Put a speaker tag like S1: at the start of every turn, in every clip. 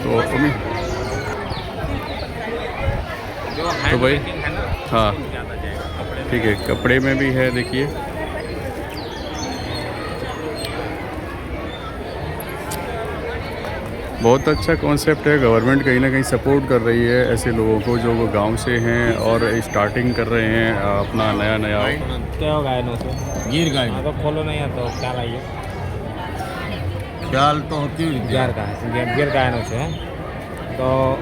S1: तो भाई हाँ ठीक है, कपड़े में भी है देखिए। बहुत अच्छा कॉन्सेप्ट है। गवर्नमेंट कहीं ना कहीं सपोर्ट कर रही है ऐसे लोगों को जो वो गांव से हैं और स्टार्टिंग कर रहे हैं अपना नया नया।
S2: क्या हो गायनों से
S3: गिर गाय
S2: तो खोलो नहीं है तो क्या लाइए
S3: ख्याल तो होती हुई
S2: गिर गायनों से है तो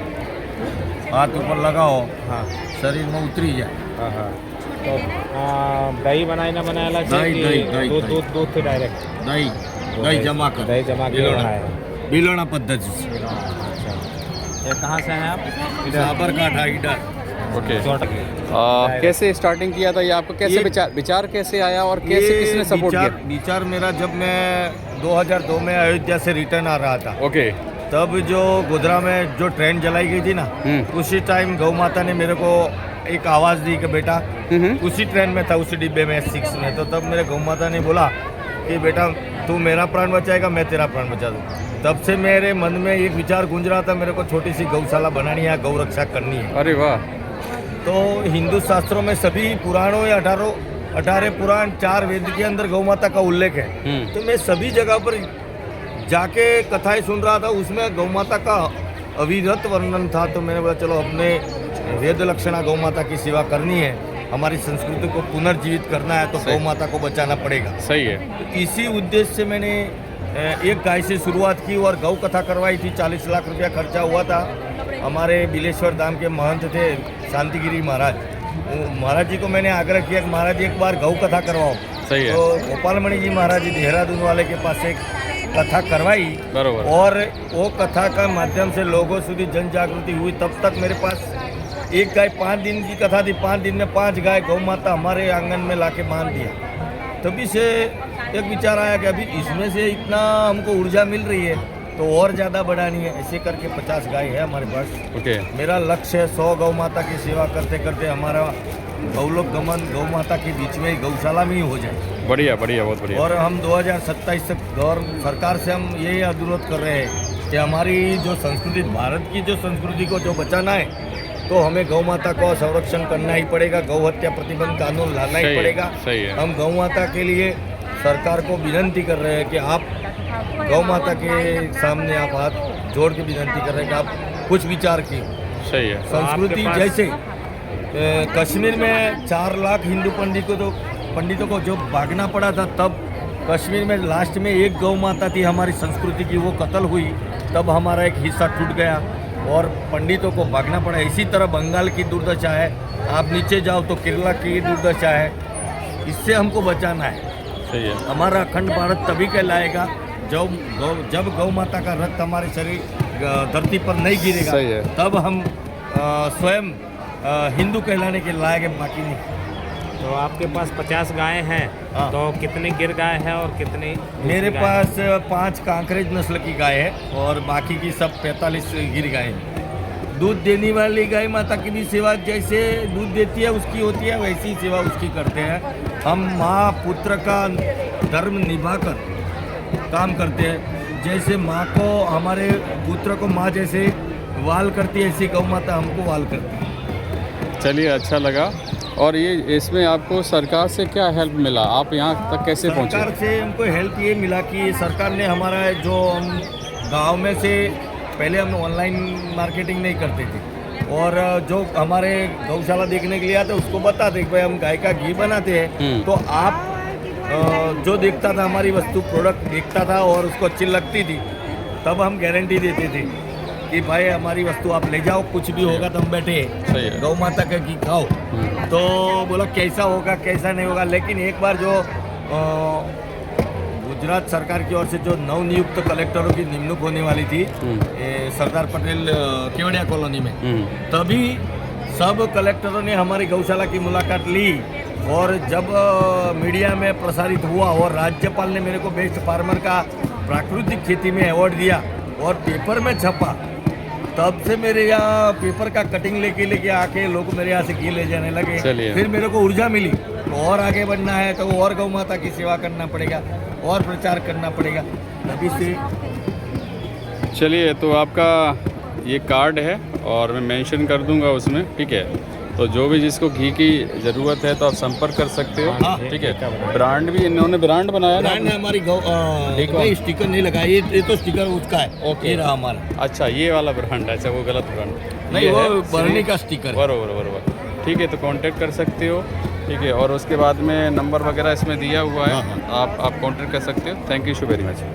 S3: हाथ ऊपर लगाओ,
S2: हाँ
S3: शरीर में उतरी जाए।
S2: हाँ हाँ तो दही बनाई ना बनाया
S3: दही
S2: दूध से डायरेक्ट
S3: दही जमा कर,
S2: दही जमा के बनाया
S3: बिलोना पद्धति से।
S2: अच्छा, ये कहाँ से हैं आप?
S3: साबरकांठा इधर।
S1: ओके। कैसे स्टार्टिंग किया था ये आपको? कैसे विचार कैसे आया और कैसे किसने सपोर्ट किया?
S3: विचार मेरा जब मैं 2002 में अयोध्या से रिटर्न आ रहा था,
S1: ओके,
S3: तब जो गोधरा में जो ट्रेन जलाई गई थी ना, उसी टाइम गौ माता ने मेरे को एक आवाज़ दी कि बेटा, उसी ट्रेन में था, उसी डिब्बे में 6 में, तो तब मेरे गौ माता ने बोला कि बेटा तू मेरा प्राण बचाएगा, मैं तेरा प्राण बचा दूँ। तब से मेरे मन में एक विचार गूंज रहा था, मेरे को छोटी सी गौशाला बनानी है, गौ रक्षा करनी है।
S1: अरे वाह।
S3: तो हिंदू शास्त्रों में सभी पुराणों या 18 पुराण 4 वेद के अंदर गौ माता का उल्लेख है। तो मैं सभी जगह पर जाके कथाएं सुन रहा था, उसमें गौ माता का अविरत वर्णन था। तो मैंने बोला चलो अपने वेद लक्षणा गौ माता की सेवा करनी है, हमारी संस्कृति को पुनर्जीवित करना है, तो गौ माता को बचाना पड़ेगा।
S1: सही है।
S3: तो इसी उद्देश्य से मैंने एक गाय से शुरुआत की और गौ कथा करवाई थी। 40 लाख रुपया खर्चा हुआ था। हमारे बिलेश्वर धाम के महंत थे शांतिगिरी महाराज, महाराज जी को मैंने आग्रह किया कि महाराज एक बार गौ कथा करवाओ।
S1: सही है।
S3: तो गोपालमणि जी महाराज जी देहरादून वाले के पास एक कथा करवाई,
S1: बरोबर,
S3: और वो कथा का माध्यम से लोगों સુધી जन जागृति हुई। तब तक मेरे पास एक गाय, 5 दिन की कथा थी, 5 दिन में 5 गाय गौ माता हमारे आंगन में लाके बांध दिया। तभी से एक विचार आया कि अभी इसमें से इतना हमको ऊर्जा मिल रही है तो और ज़्यादा बढ़ानी है। ऐसे करके 50 गाय है हमारे पास।
S1: ओके।
S3: मेरा लक्ष्य है 100 गौ माता की सेवा करते करते हमारा गौलोक गमन गौ माता के बीच में गौशाला में ही हो जाए।
S1: बढ़िया बढ़िया, बहुत बढ़िया।
S3: और हम 2027 तक सरकार से हम यही अनुरोध कर रहे हैं कि हमारी जो संस्कृति, भारत की जो संस्कृति को जो बचाना है, तो हमें गौ माता को संरक्षण करना ही पड़ेगा। गौ हत्या प्रतिबंध कानून लाना ही पड़ेगा।
S1: सही है।
S3: हम गौ माता के लिए सरकार को विनती कर रहे हैं कि आप गौ माता के सामने आप हाथ जोड़ के विनती कर रहे हैं कि आप कुछ विचार की।
S1: सही है।
S3: संस्कृति जैसे कश्मीर में 4 लाख हिंदू पंडितों को जो भागना पड़ा था, तब कश्मीर में लास्ट में एक गौ माता थी हमारी संस्कृति की, वो कत्ल हुई, तब हमारा एक हिस्सा टूट गया और पंडितों को भागना पड़ा। इसी तरह बंगाल की दुर्दशा है, आप नीचे जाओ तो केरला की दुर्दशा है। इससे हमको बचाना है।
S1: सही है।
S3: हमारा अखंड भारत तभी कहलाएगा जब गौ माता का रक्त हमारे शरीर धरती पर नहीं गिरेगा।
S1: सही है।
S3: तब हम स्वयं हिंदू कहलाने के लायक है, बाकी नहीं।
S2: तो आपके पास 50 गाय हैं।
S3: हाँ।
S2: तो कितनी गिर गाय है और कितनी?
S3: मेरे पास 5 कांकरेज नस्ल की गाय है और बाकी की सब 45 गिर गाय हैं। दूध देने वाली गाय माता की भी सेवा जैसे दूध देती है उसकी होती है, वैसी ही सेवा उसकी करते हैं। हम माँ पुत्र का धर्म निभाकर काम करते हैं। जैसे माँ को, हमारे पुत्र को माँ जैसे वाल करती है, ऐसी गौ माता हमको वाल करती है।
S1: चलिए, अच्छा लगा। और ये इसमें आपको सरकार से क्या हेल्प मिला? आप यहाँ तक कैसे पहुँचे?
S3: सरकार से हमको हेल्प ये मिला कि सरकार ने हमारा जो हम गांव में से पहले हम ऑनलाइन मार्केटिंग नहीं करते थे, और जो हमारे गौशाला देखने के लिए आते उसको बताते कि भाई हम गाय का घी बनाते हैं, तो आप जो देखता था हमारी वस्तु प्रोडक्ट देखता था और उसको अच्छी लगती थी, तब हम गारंटी देते थे कि भाई हमारी वस्तु आप ले जाओ, कुछ भी होगा तो हम बैठे गौ माता का घी खाओ। तो बोला कैसा होगा कैसा नहीं होगा। लेकिन एक बार जो गुजरात सरकार की ओर से जो नवनियुक्त कलेक्टरों की निमणूक होने वाली थी सरदार पटेल केवड़िया कॉलोनी में, तभी सब कलेक्टरों ने हमारी गौशाला की मुलाकात ली, और जब मीडिया में प्रसारित हुआ और राज्यपाल ने मेरे को बेस्ट फार्मर का प्राकृतिक खेती में अवार्ड दिया और पेपर में छपा, तब से मेरे यहाँ पेपर का कटिंग लेके आके लोग मेरे यहाँ से घी ले जाने लगे। फिर मेरे को ऊर्जा मिली, तो और आगे बढ़ना है तो और गौ माता की सेवा करना पड़ेगा और प्रचार करना पड़ेगा। तभी से
S1: चलिए, तो आपका ये कार्ड है और मैं मेंशन कर दूंगा उसमें, ठीक है। तो जो भी जिसको घी की ज़रूरत है तो आप संपर्क कर सकते हो,
S3: हाँ,
S1: ठीक है। ब्रांड भी इन्होंने ब्रांड बनाया ना।
S3: ब्रांड है हमारी नहीं, स्टिकर नहीं लगा, ये तो स्टिकर उसका है।
S1: ओके।
S3: ये रहा हमारा।
S1: अच्छा, ये वाला ब्रांड है, अच्छा वो गलत ब्रांड
S3: नहीं, वो बरनी का स्टिकर है।
S1: बरोबर बरोबर, ठीक है। तो कांटेक्ट कर सकते हो, ठीक है। और उसके बाद में नंबर वगैरह इसमें दिया हुआ है,
S3: हाँ, हाँ।
S1: आप कांटेक्ट कर सकते हो। Thank you so very much.